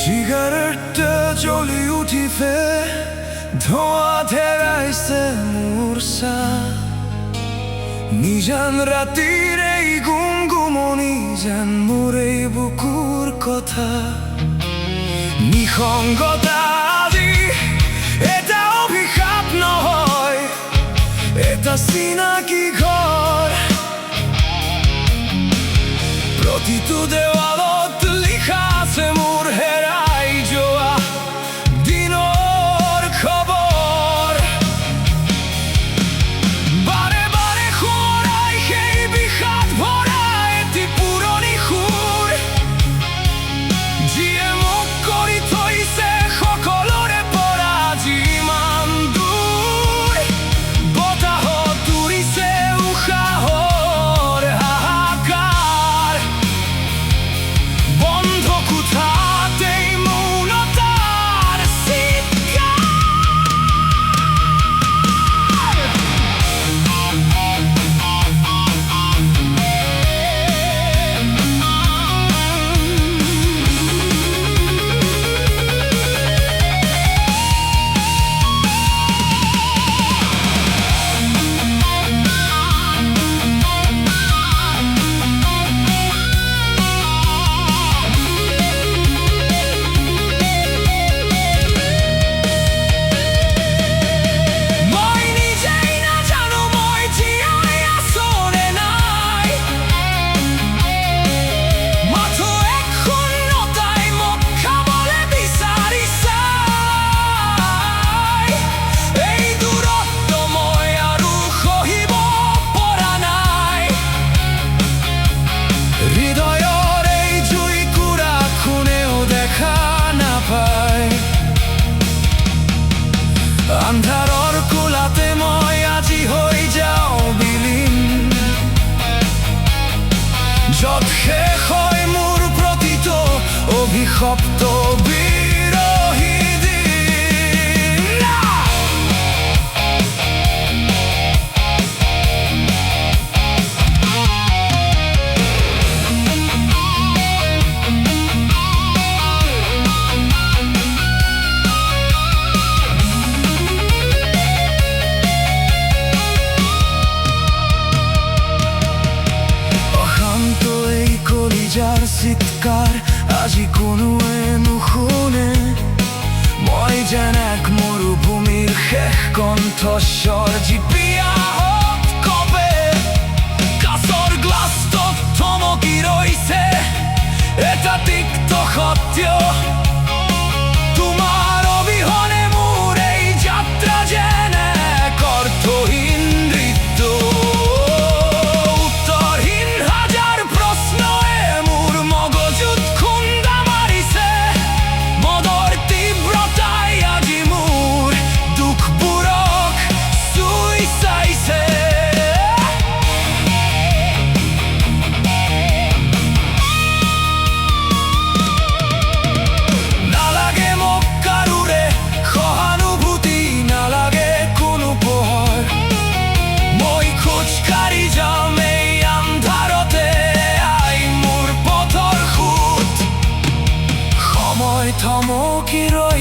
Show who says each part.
Speaker 1: চিগাৰেটে জ্বলি উঠিছে, ধোঁৱা ঠেৰাইছে মোৰ ছাঁ। নিজান ৰাতিৰ এই গুমগুমনি যেন মোৰ এই বুকুৰ কথা। নিসংগতা আজি এটা অভিশাপ নহয়, এটা চিনাকি ঘৰ। প্ৰতিটো দেৱালত লিখা আছে মোৰ হেৰাই যোৱা দিনৰ খবৰ। বাৰে বাৰে সোঁৱৰাই সেই বিষাদ ভৰা এটি পুৰণি সুৰ, যিয়ে মোক কৰি থৈছে সকলোৰে পৰা যিমান দূৰ। বতাহত উৰিছে উশাহৰ হাহাকাৰ, বন্ধ কোঠাতেই মৌনতাৰ চিৎকাৰ। মই নিজেই নাজানো মই জীয়াই আছো নে নাই, মাথো এক শূন্যতাই মোক খাবলৈ বিচাৰিছে। এই দূৰত্ব মই আৰু সহিব পৰা নাই, হৃদয়ৰ এই জুইকুৰা কোনেও দেখা নাপায়। আন্ধাৰৰ কোলাতে মই আজি হৈ যাওঁ বিলীন, য'ত শেষ হয় মোৰ প্ৰতিটো অভিশপ্ত বিৰহী দিন। অশান্ত এই কলিজাৰ চিৎকাৰ আজি কোনোৱে নুশুনে। মই যেন এক মৰুভূমিৰ শেষ কণ্ঠস্বৰ, যি পিয়াহত কঁপে। কাঁচৰ গ্লাছটোত থমকি ৰৈছে এটা তিক্ত সত্য, তোমাৰ অবিহনে মোৰ এই যাত্ৰা যেন এক অৰ্থহীন নৃত্য। উত্তৰহীন হাজাৰ প্ৰশ্নই মোৰ মগজুত খুন্দা মাৰিছে, মনৰ তীব্ৰতাই আজি মোৰ দুখবোৰক চুই চাইছে। নালাগে মোক কাৰোৰে সহানুভূতি, নালাগে কোনো পোহৰ, মই খোজকাঢ়ি যাম এই আন্ধাৰতে। আই মোৰ পথৰ খুঁত, সময় থমকি ৰৈ